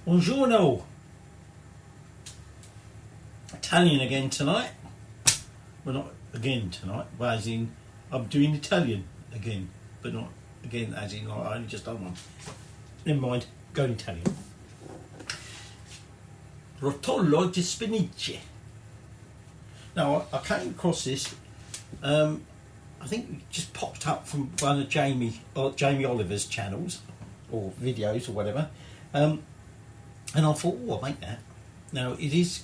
Buongiorno! Italian again tonight. Well, not again tonight, but as in I'm doing Italian again, but not again as in like I only just done one. Never mind, going Italian. Rotolo di spinaci. Now I came across this. I think it just popped up from one of Jamie Oliver's channels or videos or whatever, and I thought, oh, I'll make that. Now it is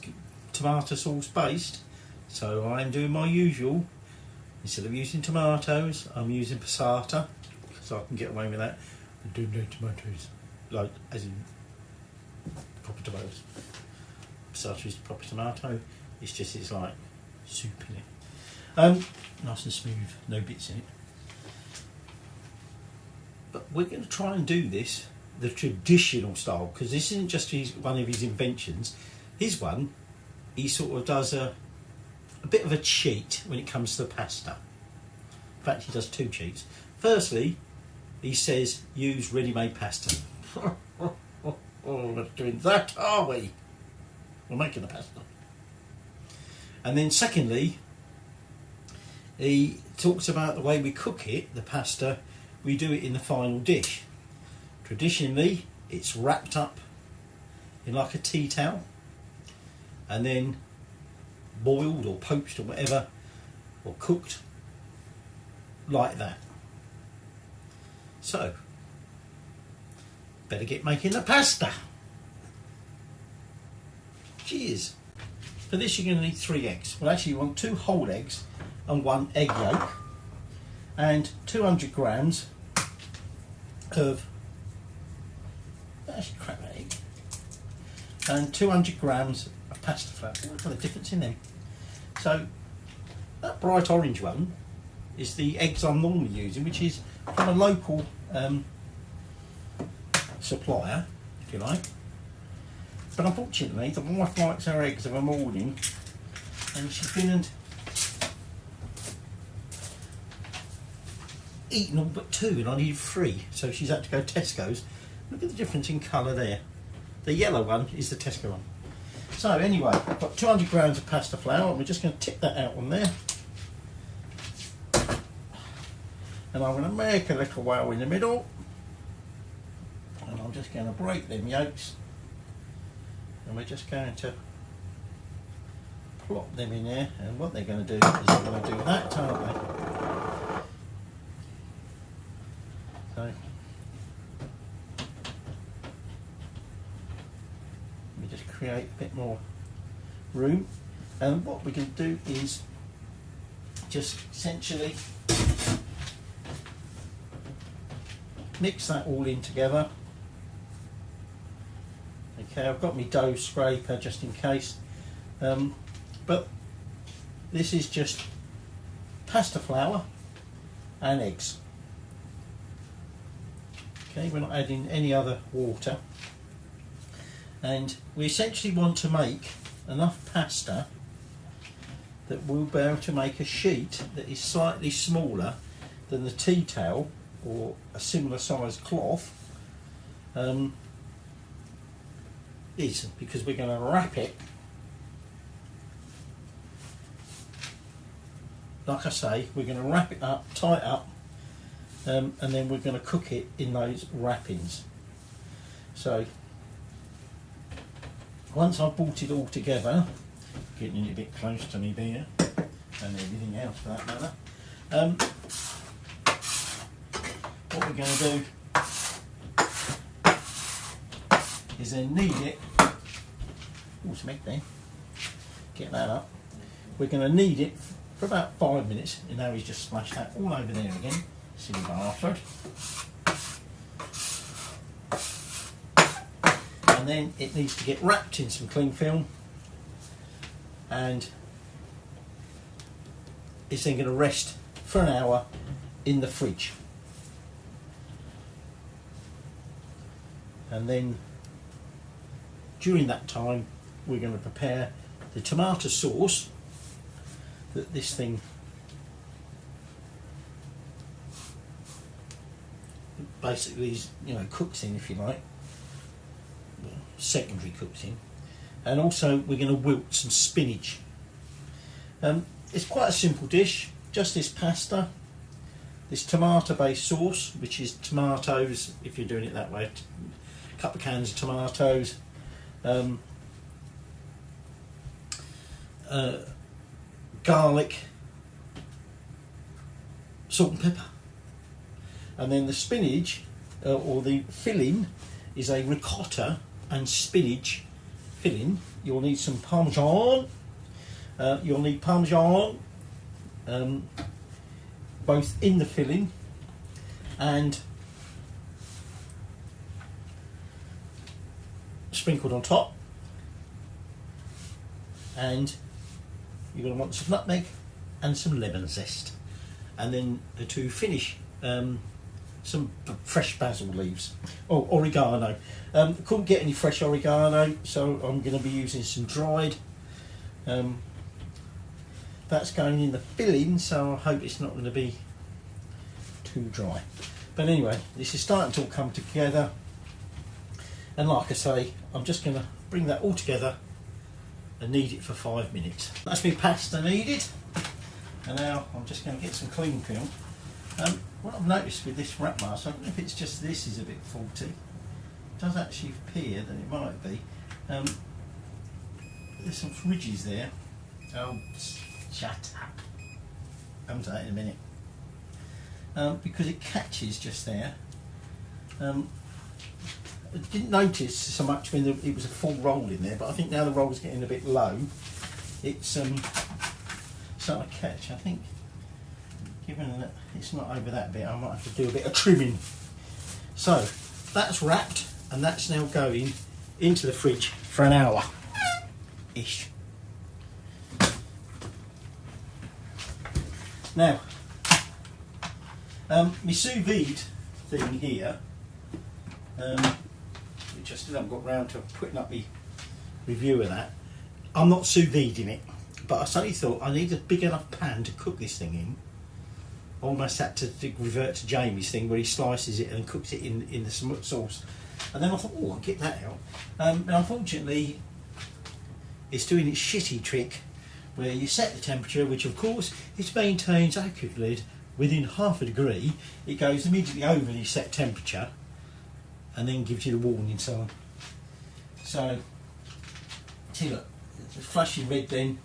tomato sauce based, so I'm doing my usual. Instead of using tomatoes, I'm using passata, so I can get away with that. I do no tomatoes, like as in proper tomatoes. Passata is proper tomato. It's like soup in it. Nice and smooth, no bits in it. But we're going to try and do this the traditional style, because this isn't just one of his inventions. His one, he sort of does a bit of a cheat when it comes to the pasta. In fact, he does two cheats. Firstly, he says use ready-made pasta. Oh, we're not doing that, are we? We're making the pasta. And then secondly, he talks about the way we cook it, the pasta. We do it in the final dish. Traditionally, it's wrapped up in like a tea towel and then boiled or poached or whatever, or cooked like that. So, better get making the pasta. Cheers. For this you're going to need 3 eggs. Well, actually you want 2 whole eggs and 1 egg yolk, and 200 grams of, actually crack that egg, and 200 grams of pasta flour. Look at the difference in them. So that bright orange one is the eggs I'm normally using, which is from a local supplier, if you like. But unfortunately, the wife likes her eggs of a morning, and she's been and eaten all but 2, and I need 3, so she's had to go Tesco's. Look at the difference in colour there. The yellow one is the Tesco one. So anyway, I've got 200 grams of pasta flour, and we're just going to tip that out on there. And I'm going to make a little well in the middle, and I'm just going to break them yolks, and we're just going to plop them in there. And what they're going to do is they're going to do that, aren't they? So let me just create a bit more room, and what we can do is just essentially mix that all in together. Okay, I've got my dough scraper just in case, but this is just pasta flour and eggs. Okay, we're not adding any other water, and we essentially want to make enough pasta that we'll be able to make a sheet that is slightly smaller than the tea towel or a similar sized cloth is, because we're going to wrap it, like I say, we're going to wrap it up, tie it up, and then we're going to cook it in those wrappings. So once I've brought it all together, getting it a bit close to me there, and everything else for that matter, what we're going to do is then knead it. Oh, some egg there. Get that up. We're going to knead it for about 5 minutes, and now he's just splashed that all over there again. Silly bastard. And then it needs to get wrapped in some cling film, and it's then going to rest for an hour in the fridge. And then during that time we're going to prepare the tomato sauce that this thing basically is, you know, cooks in, if you like. secondary cooked in. And also we're going to wilt some spinach. It's quite a simple dish, just this pasta, this tomato based sauce, which is tomatoes, if you're doing it that way, a couple of cans of tomatoes, garlic, salt and pepper. And then the spinach, or the filling, is a ricotta and spinach filling. You'll need some Parmesan. You'll need Parmesan both in the filling and sprinkled on top. And you're going to want some nutmeg and some lemon zest. And then to finish, some fresh basil leaves. Oh, oregano. Couldn't get any fresh oregano, so I'm going to be using some dried. That's going in the filling, so I hope it's not going to be too dry. But anyway, this is starting to all come together. And like I say, I'm just going to bring that all together and knead it for 5 minutes. That's my pasta kneaded. And now I'm just going to get some cling film. What I've noticed with this wrap mask, I don't know if it's just this is a bit faulty. It does actually appear that it might be. There's some ridges there. Oh, shut up. Come to that in a minute. Because it catches just there. I didn't notice so much when it was a full roll in there, but I think now the roll's getting a bit low. It's starting to catch, I think. Given that it's not over that bit, I might have to do a bit of trimming. So that's wrapped, and that's now going into the fridge for an hour ish. Now, my sous vide thing here, which I still haven't got round to putting up my review of that. I'm not sous videing it, but I suddenly thought I need a big enough pan to cook this thing in. Almost had to revert to Jamie's thing where he slices it and cooks it in the sauce. And then I thought, oh, I'll get that out. And unfortunately, it's doing its shitty trick where you set the temperature, which of course it maintains accurately within half a degree. It goes immediately over the set temperature and then gives you the warning sign. So, see, look, it's flashing red then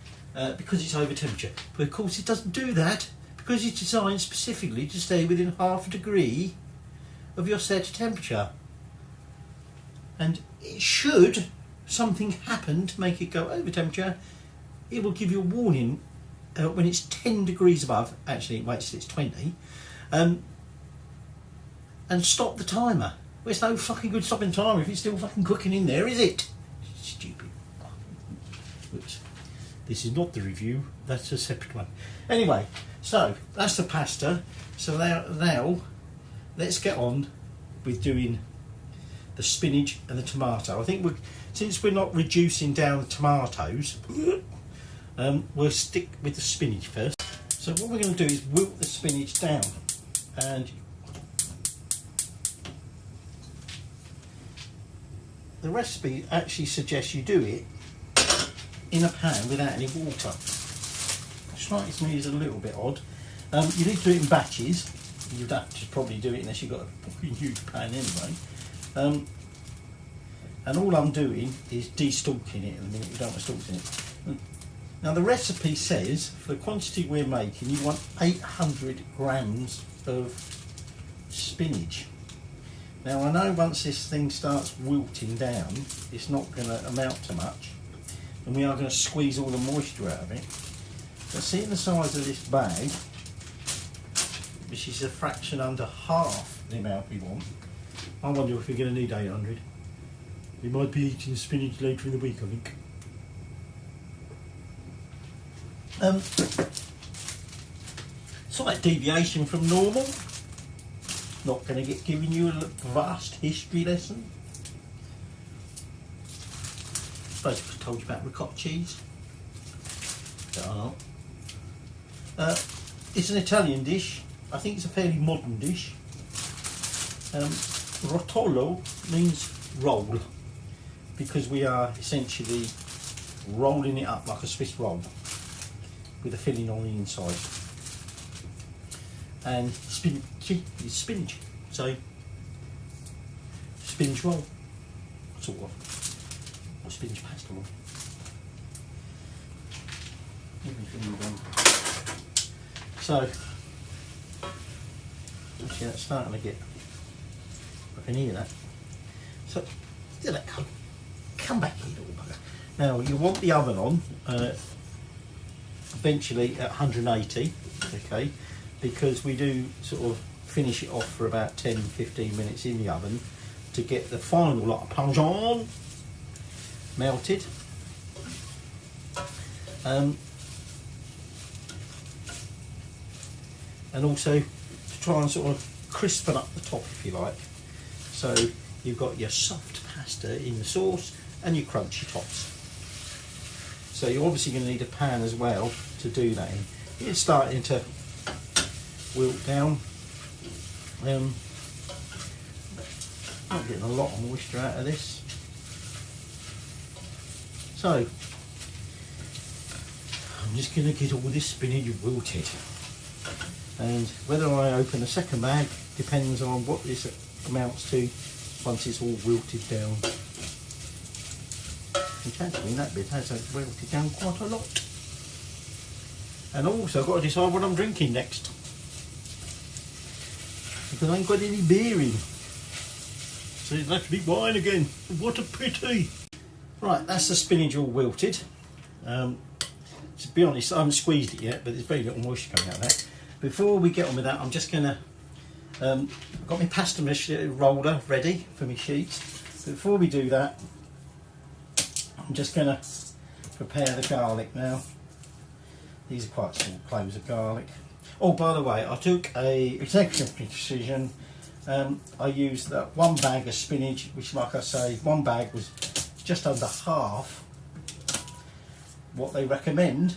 because it's over temperature. But of course it doesn't do that, because it's designed specifically to stay within half a degree of your set temperature. And it should something happen to make it go over temperature, it will give you a warning when it's 10 degrees above, actually it waits till it's 20, and stop the timer. Well, it's no fucking good stopping the timer if it's still fucking cooking in there, is it? Stupid. Oops. This is not the review, that's a separate one. Anyway, so that's the pasta. So now let's get on with doing the spinach and the tomato. I think since we're not reducing down the tomatoes, we'll stick with the spinach first. So what we're going to do is wilt the spinach down, and the recipe actually suggests you do it in a pan without any water. Slightly to me is a little bit odd. You need to do it in batches. You'd have to probably do it unless you've got a fucking huge pan anyway. And all I'm doing is de-stalking it at the minute. You don't want stalks in it. Now the recipe says for the quantity we're making, you want 800 grams of spinach. Now I know once this thing starts wilting down, it's not going to amount to much, and we are going to squeeze all the moisture out of it. But seeing the size of this bag, which is a fraction under half the amount we want, I wonder if we're going to need 800. We might be eating spinach later in the week, I think. Slight deviation from normal. Not going to get giving you a vast history lesson. Suppose I told you about ricotta cheese. But I don't. It's an Italian dish. I think it's a fairly modern dish. Rotolo means roll, because we are essentially rolling it up like a Swiss roll with a filling on the inside. And spinach is spinach, so spinach roll, sort of, or spinach pasta roll. So, actually that's starting to get, I can hear that. So, did that come back here, little bugger. Now you want the oven on, eventually at 180, okay, because we do sort of finish it off for about 10-15 minutes in the oven to get the final lot of Parmesan melted. And also to try and sort of crispen up the top, if you like. So you've got your soft pasta in the sauce and your crunchy tops. So you're obviously going to need a pan as well to do that in. It's starting to wilt down. I'm getting a lot of moisture out of this. So I'm just going to get all this spinach wilted. And whether I open a second bag depends on what this amounts to once it's all wilted down. Which actually that bit has wilted down quite a lot. And also I've got to decide what I'm drinking next, because I ain't got any beer in. So it'll have to be wine again. What a pity. Right, that's the spinach all wilted. To be honest, I haven't squeezed it yet, but there's very little moisture coming out of that. Before we get on with that, I'm just gonna, I've got my pasta roller ready for my sheets. But before we do that, I'm just gonna prepare the garlic now. These are quite small cloves of garlic. Oh, by the way, I took a executive decision. I used that 1 bag of spinach, which, like I say, 1 bag was just under half what they recommend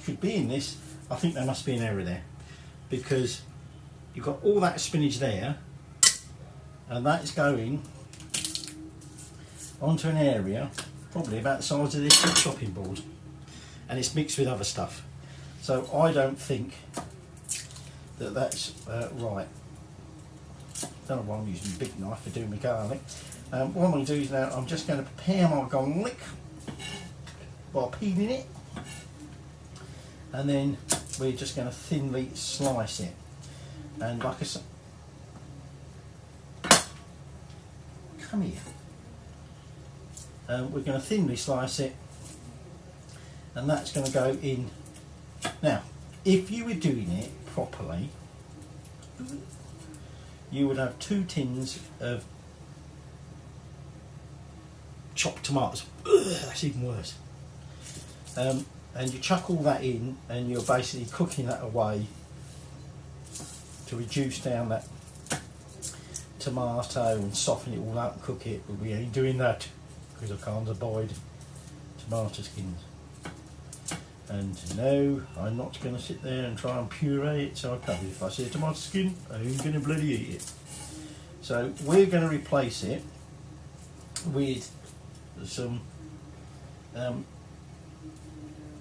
should be in this. I think there must be an error there, because you've got all that spinach there, and that's going onto an area probably about the size of this chopping board, and it's mixed with other stuff. So I don't think that that's right. Don't know why I'm using a big knife for doing my garlic. What I'm going to do is now I'm just going to prepare my garlic by peeling it, and then we're just going to thinly slice it. And like I said, come here. We're going to thinly slice it, and that's going to go in. Now, if you were doing it properly, you would have 2 tins of chopped tomatoes. Ugh, that's even worse. And you chuck all that in, and you're basically cooking that away to reduce down that tomato and soften it all up and cook it. But we ain't doing that because I can't abide tomato skins. And no, I'm not going to sit there and try and puree it, so I can't. If I see a tomato skin, I ain't going to bloody eat it. So we're going to replace it with some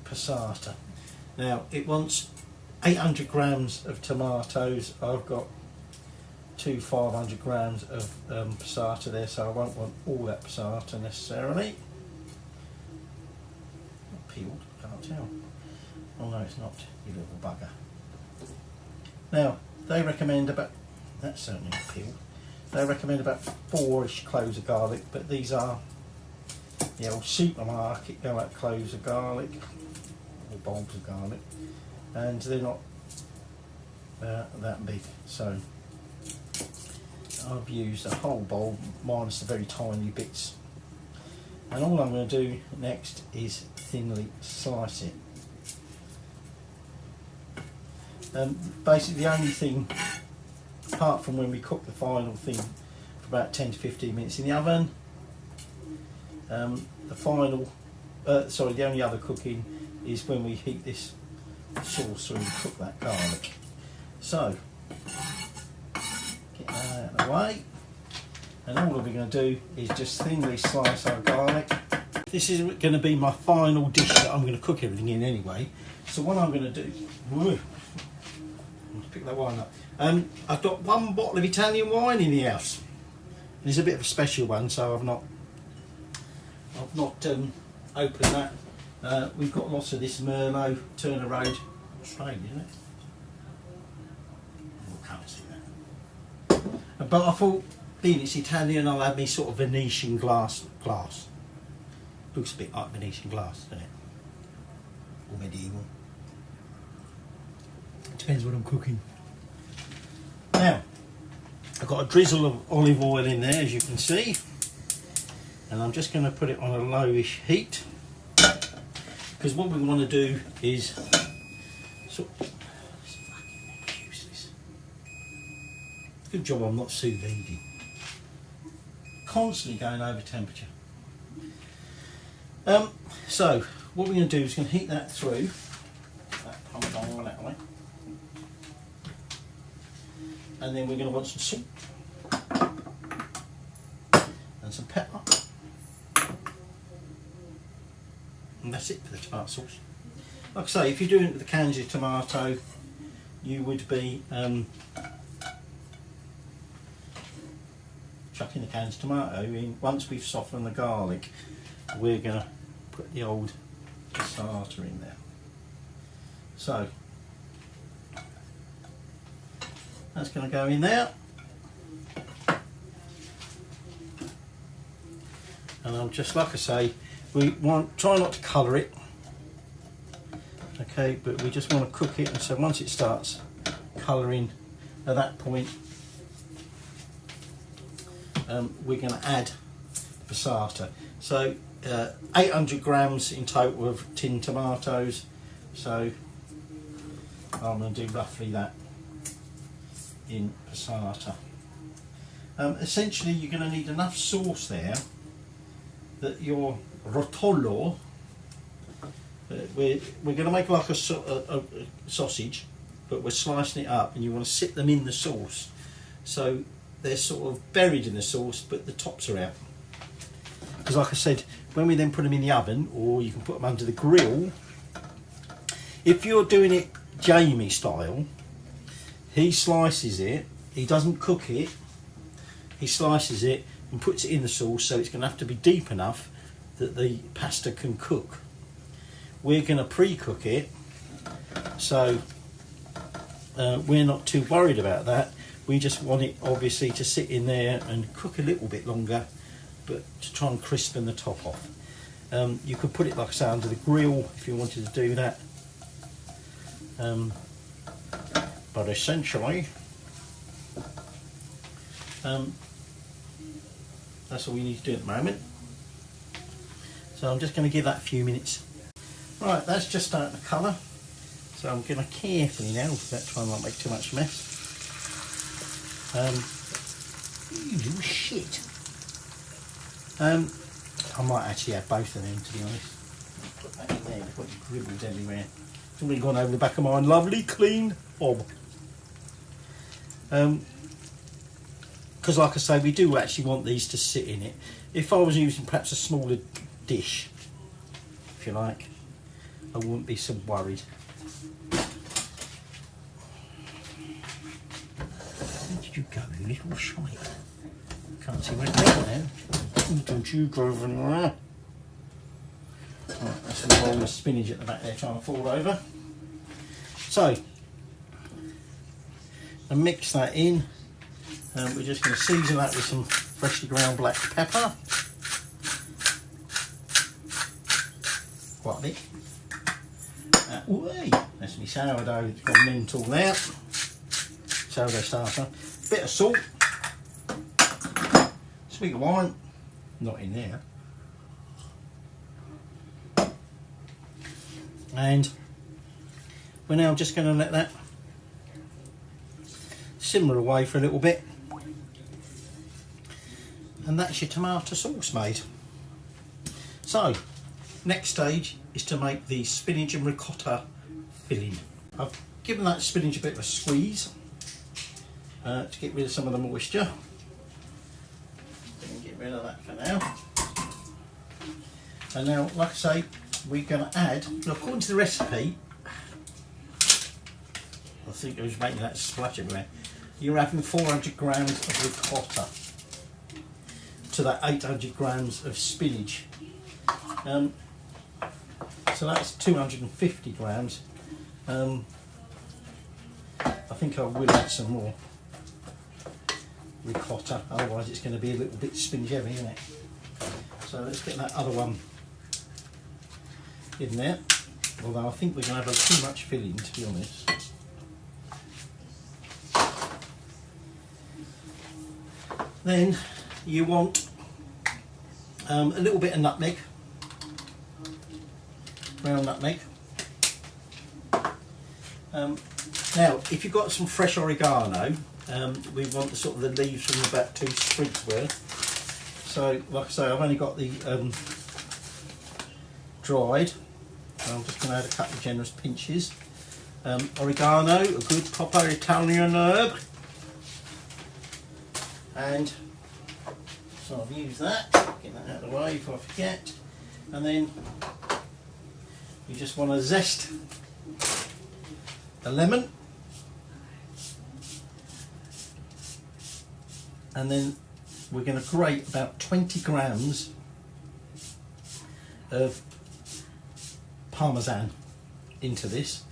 passata. Now it wants 800 grams of tomatoes. I've got 2 500 grams of passata there, so I won't want all that passata necessarily. Not peeled, can't tell. Oh no, it's not, you little bugger. Now they recommend about, that's certainly not peeled. They recommend about 4-ish cloves of garlic, but these are the old supermarket go out cloves of garlic, or bulbs of garlic, and they're not that big. So I've used a whole bulb minus the very tiny bits, and all I'm going to do next is thinly slice it. Basically the only thing, apart from when we cook the final thing for about 10 to 15 minutes in the oven, the only other cooking is when we heat this sauce through and cook that garlic. So get that out of the way, And all we're going to do is just thinly slice our garlic. This is going to be my final dish that I'm going to cook everything in anyway. So what I'm going to do, pick that wine up. I've got 1 bottle of Italian wine in the house. It's a bit of a special one, so I've not opened that. We've got lots of this Merlot, Turner Road, Australian, isn't it? I can't see that. But I thought, being it's Italian, I'll have me sort of Venetian glass. Looks a bit like Venetian glass, doesn't it? Or medieval. Depends what I'm cooking. Now, I've got a drizzle of olive oil in there, as you can see. And I'm just going to put it on a lowish heat. Because what we want to do is... useless. Good job I'm not sous vide. Constantly going over temperature. So, what we're going to do is going to heat that through. That Parmesan that way. And then we're going to want some salt and some pepper, and that's it for the tomato sauce. Like I say, if you're doing it with the cans of tomato, you would be chucking the cans of tomato in. Once we've softened the garlic, we're going to put the old starter in there. So that's going to go in there, and I'm just, like I say, we want try not to colour it, okay, but we just want to cook it, and so once it starts colouring, at that point we're going to add passata. So 800 grams in total of tinned tomatoes, so I'm going to do roughly that in passata. Essentially you're going to need enough sauce there that your Rotolo, we're going to make like a sausage, but we're slicing it up, and you want to sit them in the sauce so they're sort of buried in the sauce but the tops are out. Because like I said, when we then put them in the oven, or you can put them under the grill, if you're doing it Jamie style, he slices it, he doesn't cook it, he slices it and puts it in the sauce, so it's going to have to be deep enough that the pasta can cook. We're going to pre-cook it, so we're not too worried about that. We just want it obviously to sit in there and cook a little bit longer, but to try and crispen the top off. You could put it, like I say, under the grill if you wanted to do that. But essentially, that's all we need to do at the moment. So I'm just going to give that a few minutes. Right, that's just starting to colour. So I'm going to carefully now, without trying not to make too much mess. You little shit. I might actually have both of them, to be honest. Put that in there, put the dribbles everywhere. It's already gone over the back of my lovely clean hob. Because like I say, we do actually want these to sit in it. If I was using perhaps a smaller dish, if you like, I wouldn't be so worried. Where did you go, you little shite? Can't see where it went now. Don't you go over there? Right, that's a roll of spinach at the back there trying to fall over. So, and mix that in. We're just going to season that with some freshly ground black pepper. Quite a bit. That's my sourdough, it's gone mental now. Sourdough starter. Bit of salt. Sweet wine. Not in there. And we're now just going to let that simmer away for a little bit, and that's your tomato sauce made. So next stage is to make the spinach and ricotta filling. I've given that spinach a bit of a squeeze to get rid of some of the moisture. rid of that for now. And now, like I say, we're going to add, according to the recipe, I think I was making that splash everywhere, you're having 400 grams of ricotta to that 800 grams of spinach. So that's 250 grams. I think I will add some more ricotta, otherwise it's going to be a little bit spinach heavy, isn't it? So let's get that other one in there, although I think we're going to have too much filling, to be honest. Then you want a little bit of nutmeg, ground nutmeg. Now, if you've got some fresh oregano, we want the sort of the leaves from about 2 sprigs worth. So, like I say, I've only got the dried. I'm just going to add a couple of generous pinches. Oregano, a good proper Italian herb. And so I've used that, get that out of the way before I forget. And then you just want to zest a lemon. And then we're going to grate about 20 grams of Parmesan into this.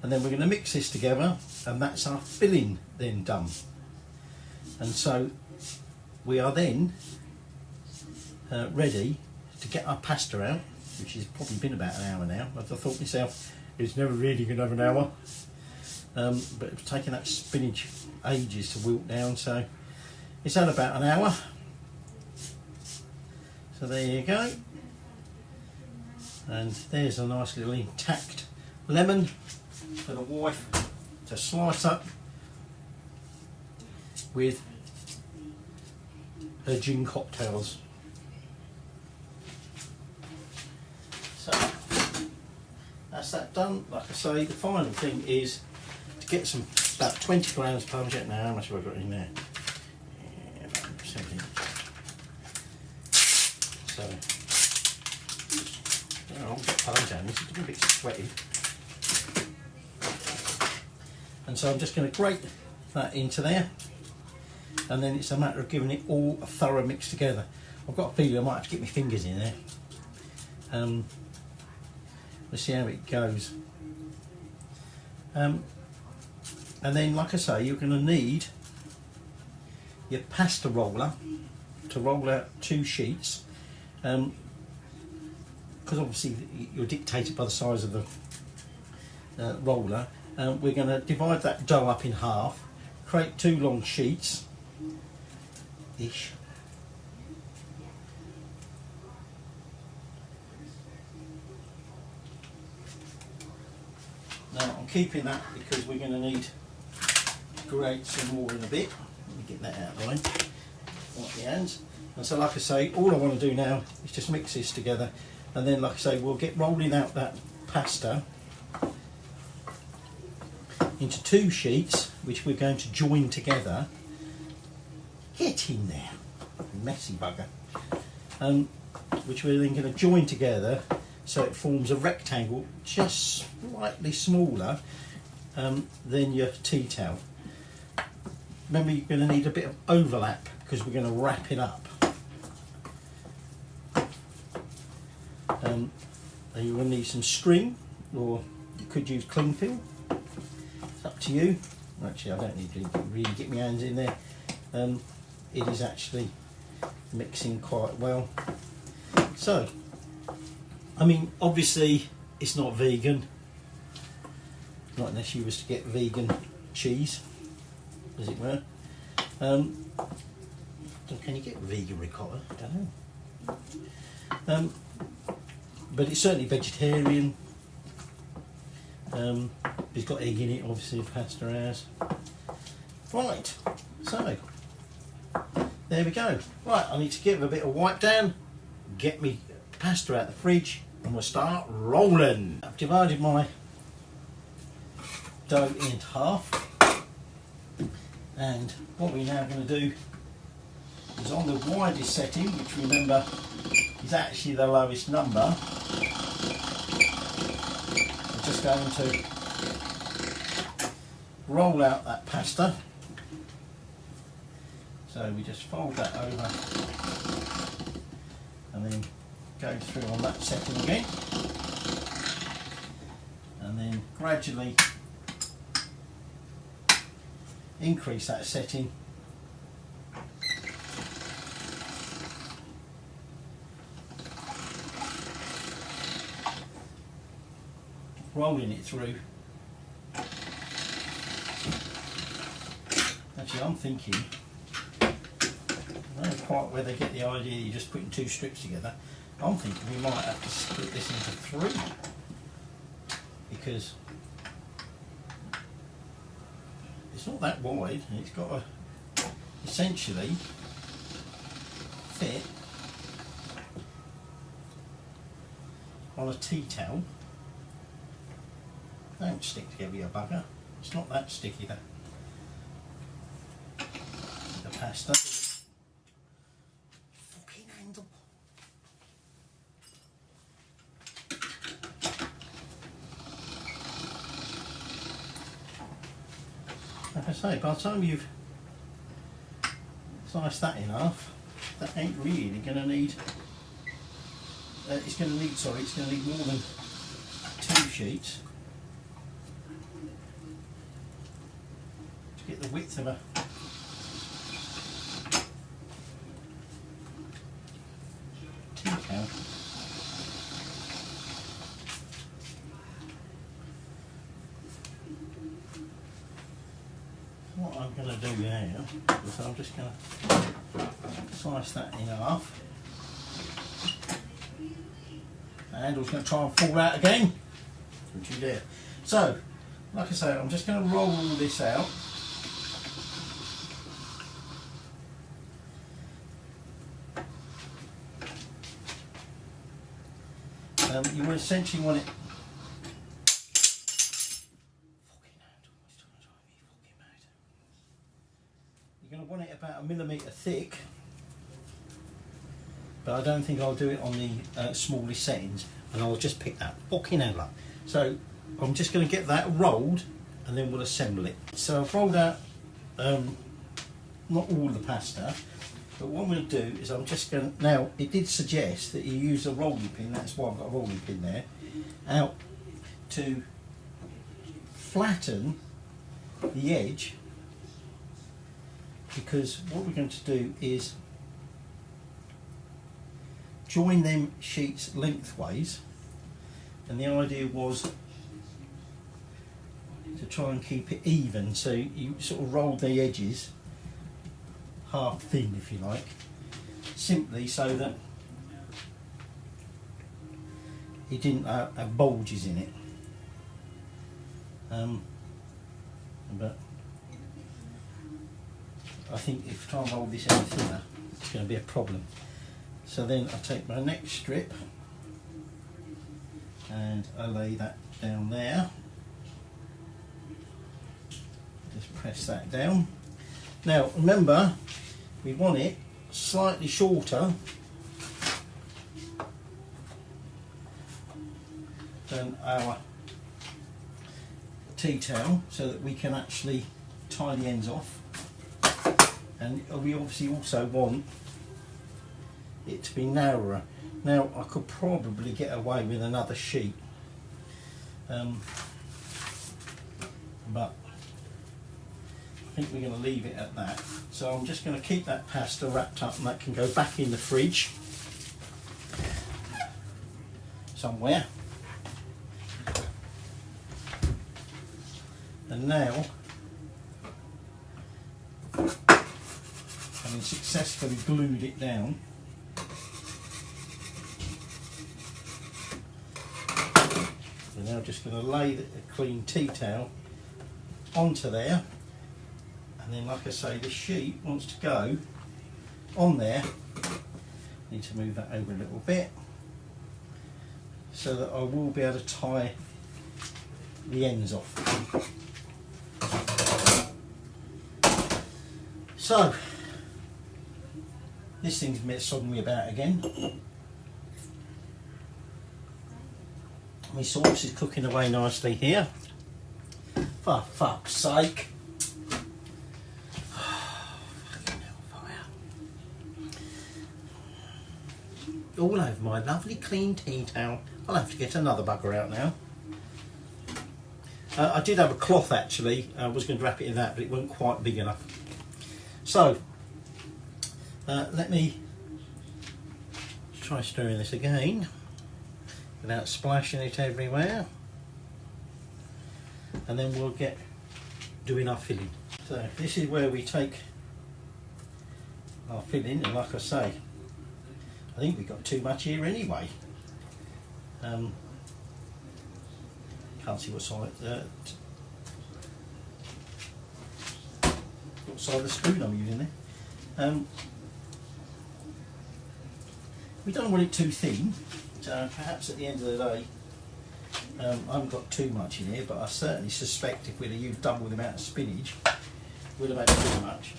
And then we're going to mix this together, and that's our filling then done. And so we are then ready to get our pasta out, which has probably been about an hour now. I thought myself, it's never really going to have an hour. But it's taken that spinach ages to wilt down, so it's had about an hour. So there you go. And there's a nice little intact lemon for the wife to slice up with her gin cocktails. So that's that done. Like I say, the final thing is to get some about 20 grams of Parmesan. Now, how much have I got in there? Yeah, about 70. So, I'll get Parmesan. This is a bit sweaty. And so I'm just going to grate that into there. And then it's a matter of giving it all a thorough mix together. I've got a feeling I might have to get my fingers in there. Let's see how it goes. And then, like I say, you're going to need your pasta roller to roll out 2 sheets. Because obviously you're dictated by the size of the roller. We're going to divide that dough up in half, create 2 long sheets. Ish. Now I'm keeping that because we're going to need to grate some more in a bit. Let me get that out of the way. Wipe the hands. And so, like I say, all I want to do now is just mix this together, and then, like I say, we'll get rolling out that pasta into 2 sheets, which we're going to join together. Get in there, messy bugger. Which we're then going to join together so it forms a rectangle just slightly smaller than your tea towel. Remember, you're going to need a bit of overlap because we're going to wrap it up. And you're going to need some string, or you could use cling film. It's up to you. Actually, I don't need to really get my hands in there. It is actually mixing quite well. So, I mean, obviously it's not vegan, not unless you was to get vegan cheese, as it were. Can you get vegan ricotta? I don't know. But it's certainly vegetarian. It's got egg in it, obviously, pasta has. Right, so there we go. Right, I need to give it a bit of wipe down, get me pasta out the fridge, and we'll start rolling. I've divided my dough in half, and what we're now going to do is on the widest setting, which remember is actually the lowest number. We're just going to roll out that pasta. So we just fold that over and then go through on that setting again, and then gradually increase that setting. Rolling it through. Actually, I'm thinking, I don't know quite where they get the idea you're just putting two strips together. I'm thinking we might have to split this into three, because it's not that wide and it's got to essentially fit on a tea towel. Don't stick together, you bugger. It's not that sticky, that the pasta. Fucking handle. Like I say, by the time you've sliced that in half, that ain't really going to need. It's going to need more than 2 sheets. Get the width of a tea towel. What I'm going to do now is I'm just going to slice that in half. The handle's going to try and fall out again. Don't you dare. So, like I say, I'm just going to roll all this out. You will essentially want it. You're going to want it about 1 millimetre thick, but I don't think I'll do it on the smallest settings, and I'll just pick that fucking hell up. So I'm just going to get that rolled, and then we'll assemble it. So I've rolled out not all the pasta. But what I'm going to do is I'm just going to, now it did suggest that you use a rolling pin, that's why I've got a rolling pin there, out to flatten the edge, because what we're going to do is join them sheets lengthways, and the idea was to try and keep it even, so you sort of roll the edges half thin, if you like, simply so that it didn't have bulges in it. But I think if I try and roll this any thinner, it's going to be a problem. So then I take my next strip and I lay that down there. Just press that down. Now remember, we want it slightly shorter than our tea towel, so that we can actually tie the ends off, and we obviously also want it to be narrower. Now I could probably get away with another sheet, but I think we're going to leave it at that. So I'm just going to keep that pasta wrapped up, and that can go back in the fridge somewhere. And now, having successfully glued it down, we're now just going to lay the clean tea towel onto there. And then, like I say, the sheet wants to go on there. Need to move that over a little bit so that I will be able to tie the ends off. So This thing's sodding me about again. My sauce is cooking away nicely here. For fuck's sake. Fucking hellfire. All over my lovely clean tea towel. I'll have to get another bugger out now. I did have a cloth actually. I was going to wrap it in that, but it wasn't quite big enough. So, let me try stirring this again without splashing it everywhere. And then we'll get doing our filling. So, this is where we take our filling, and like I say, I think we've got too much here anyway. Can't see what side of the spoon I'm using there. We don't want it too thin, so perhaps at the end of the day I haven't got too much in here, but I certainly suspect if we'd have used double the amount of spinach we'd have had too much.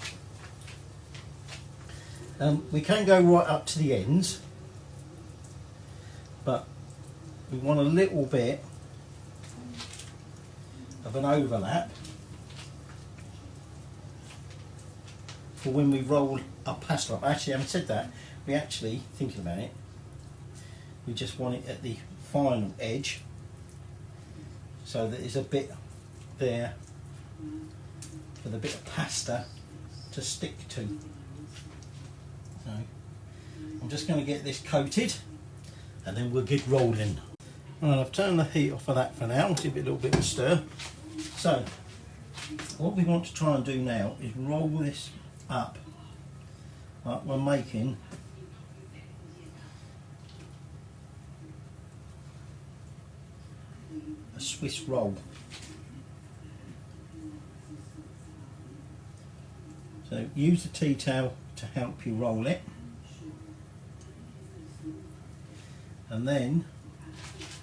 We can go right up to the ends, but we want a little bit of an overlap for when we roll our pasta up. Actually, having said that, we actually, thinking about it, we just want it at the final edge so that there's a bit there for the bit of pasta to stick to. So I'm just going to get this coated and then we'll get rolling. Right, I've turned the heat off of that for now, give it a little bit of a stir. So, what we want to try and do now is roll this up like we're making a Swiss roll. So, use the tea towel to help you roll it. And then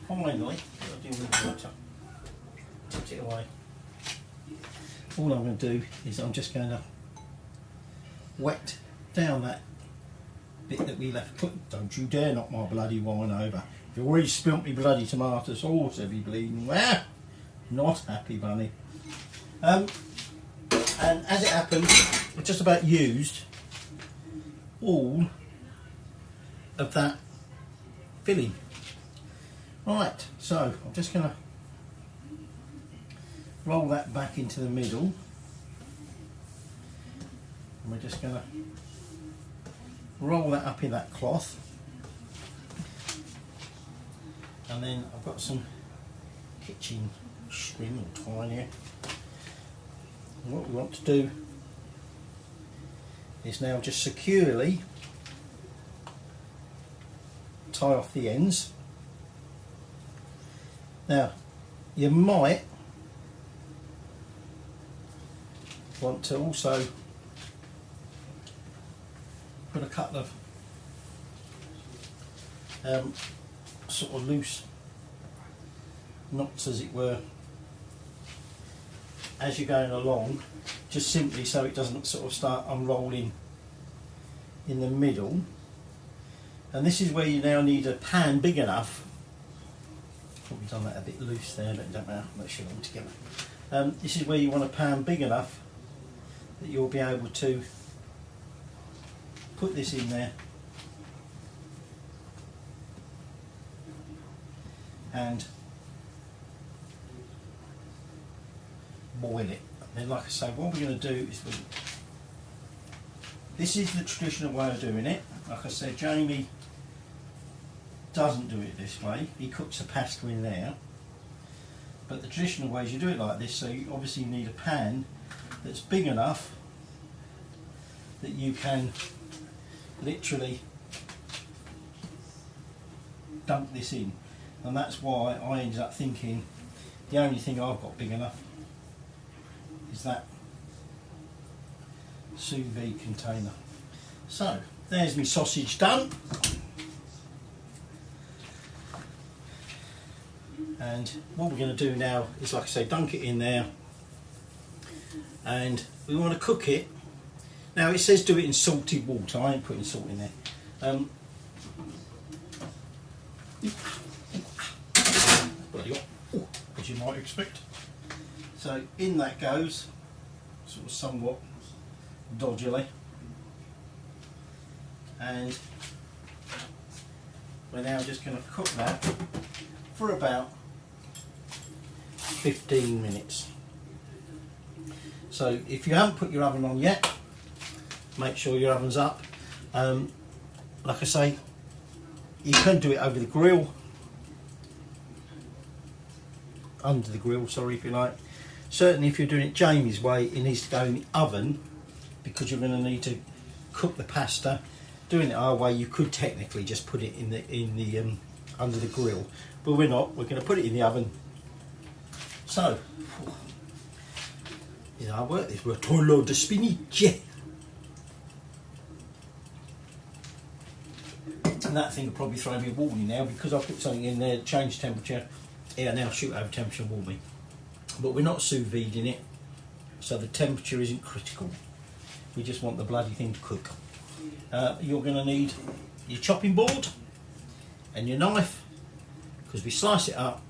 finally, I'll deal with the water. Tip it away. All I'm going to do is I'm just going to wet down that bit that we left cooked. Don't you dare knock my bloody wine over. You've already spilt me bloody tomato sauce, every bleeding. Ah, not happy, bunny. And as it happens, I've just about used all of that filling. Right, so I'm just going to roll that back into the middle, and we're just going to roll that up in that cloth, and then I've got some kitchen string or twine here. And what we want to do is now just securely tie off the ends. Now, you might want to also put a couple of sort of loose knots, as it were, as you're going along, just simply so it doesn't sort of start unrolling in the middle. And this is where you now need a pan big enough. Probably done that a bit loose there, but it don't matter, that should all together. This is where you want a pan big enough that you'll be able to put this in there and boil it. And then, like I say, what we're going to do is this is the traditional way of doing it. Like I said, Jamie doesn't do it this way. He cooks the pasta in there. But the traditional way is you do it like this, so you obviously need a pan that's big enough that you can literally dump this in. And that's why I ended up thinking the only thing I've got big enough is that sous vide container. So there's my sausage done, and what we're going to do now is, like I say, dunk it in there, and we want to cook it Now it says do it in salted water. I ain't putting salt in there. As you might expect. So in that goes, sort of somewhat dodgily, and we're now just going to cook that for about 15 minutes. So if you haven't put your oven on yet, make sure your oven's up. Like I say, you can do it over the grill, under the grill, sorry, if you like. Certainly if you're doing it Jamie's way, it needs to go in the oven because you're going to need to cook the pasta. Doing it our way, you could technically just put it in the under the grill, but we're not. We're going to put it in the oven. So, you know, I work this Rotolo de spinaci. And that thing will probably throw me a warning now because I put something in there, change temperature. Yeah, now shoot over temperature and warn me. But we're not sous videing it, so the temperature isn't critical. We just want the bloody thing to cook. You're going to need your chopping board and your knife because we slice it up,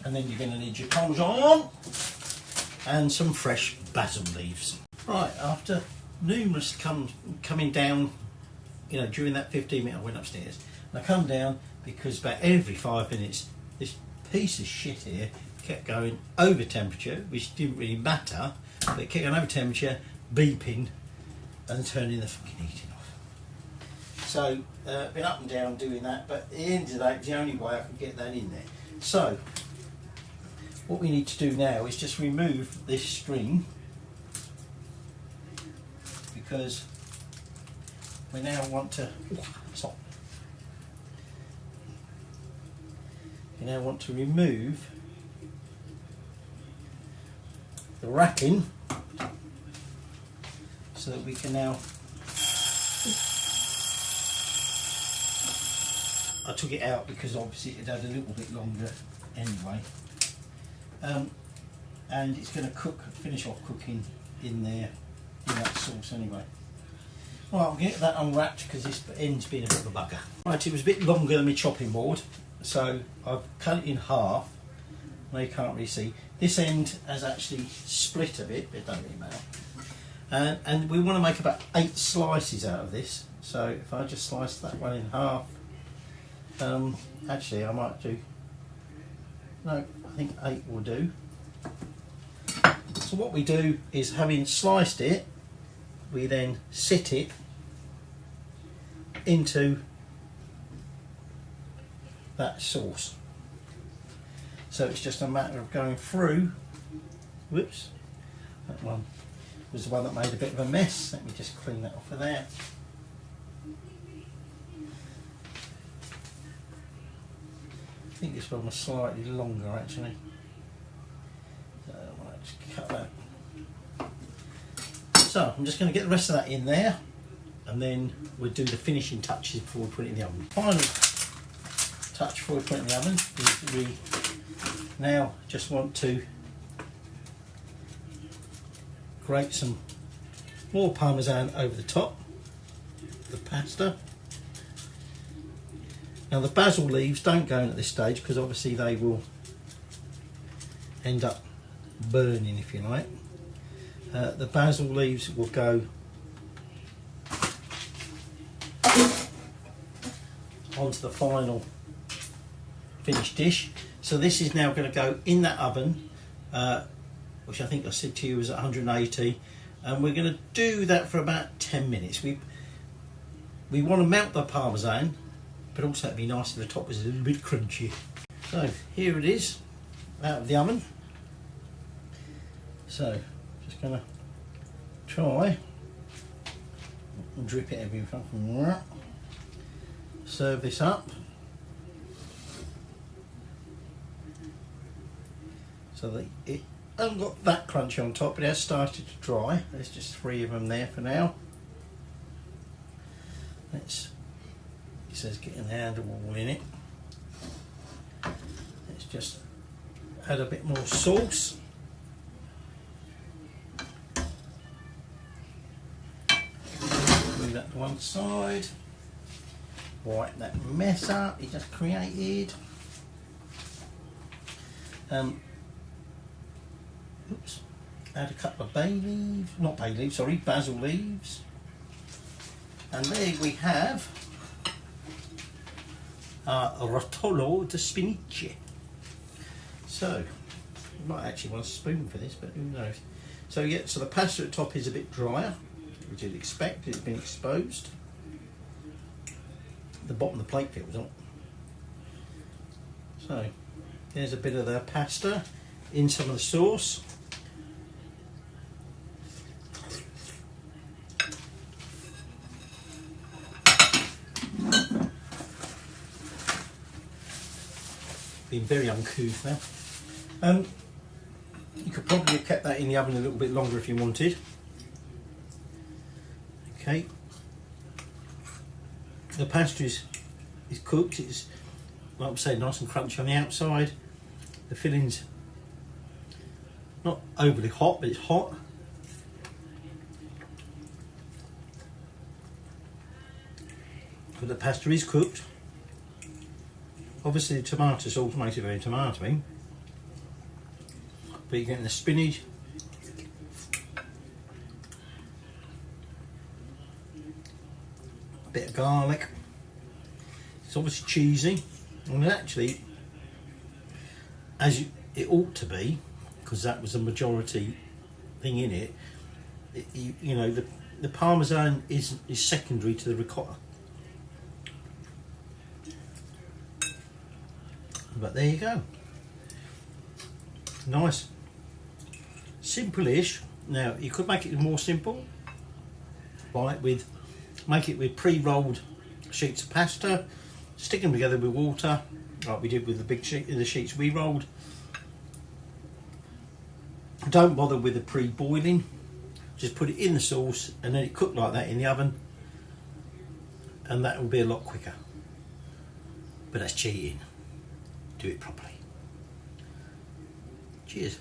and then you're going to need your Parmesan and some fresh basil leaves. Right, after numerous coming down, you know, during that 15 minutes I went upstairs and I come down because about every 5 minutes this piece of shit here kept going over temperature, which didn't really matter, but it kept going over temperature, beeping and turning the fucking heating off. So been up and down doing that, but at the end of the day, it's the only way I can get that in there. So what we need to do now is just remove this string because we now want to remove the wrapping so that we can now, I took it out because obviously it had a little bit longer anyway, and it's going to finish off cooking in there in that sauce anyway. Right, I'll get that unwrapped because this end's been a bit of a bugger. Right, it was a bit longer than my chopping board, so I've cut it in half. Now you can't really see. This end has actually split a bit, but it don't really matter. And we want to make about 8 slices out of this. So if I just slice that one in half, actually I might do, no, I think 8 will do. So what we do is, having sliced it, we then sit it into that sauce. So it's just a matter of going through, whoops, that one was the one that made a bit of a mess. Let me just clean that off of there. I think this one was slightly longer actually. So I might just cut that. So I'm just going to get the rest of that in there, and then we'll do the finishing touches before we put it in the oven. Final touch before we put it in the oven is we now just want to grate some more Parmesan over the top of the pasta. Now the basil leaves don't go in at this stage because obviously they will end up burning, if you like. The basil leaves will go onto the final finished dish. So this is now going to go in that oven, which I think I said to you was at 180, and we're going to do that for about 10 minutes. We want to melt the Parmesan, but also it'd be nice if the top was a little bit crunchy. So here it is, out of the oven. So just going to try and drip it everywhere. Serve this up so that it hasn't got that crunchy on top, but it has started to dry. There's just 3 of them there for now. It says getting the handle all in it. Let's just add a bit more sauce. that to one side. Wipe that mess up he just created. Oops. Add a couple of basil leaves. And there we have a Rotolo de spinaci. So, you might actually want a spoon for this, but who knows. So yeah, so the pasta at the top is a bit drier, which you'd expect, it's been exposed. The bottom of the plate feels on. So, there's a bit of the pasta in some of the sauce. Been very uncouth now. You could probably have kept that in the oven a little bit longer if you wanted. Okay. The pasta is cooked. It's, like I say, nice and crunchy on the outside. The filling's not overly hot, but it's hot. But the pasta is cooked. Obviously the tomato sauce makes it very tomatoey, but you're getting the spinach, a bit of garlic. It's obviously cheesy, and actually, as it ought to be, because that was the majority thing in it. You know, the Parmesan is secondary to the ricotta. But there you go. Nice. Simple-ish. Now, you could make it more simple. Make it with pre-rolled sheets of pasta, stick them together with water, like we did with the sheets we rolled. Don't bother with the pre-boiling. Just put it in the sauce and then it cooked like that in the oven. And that will be a lot quicker. But that's cheating. Do it properly. Cheers.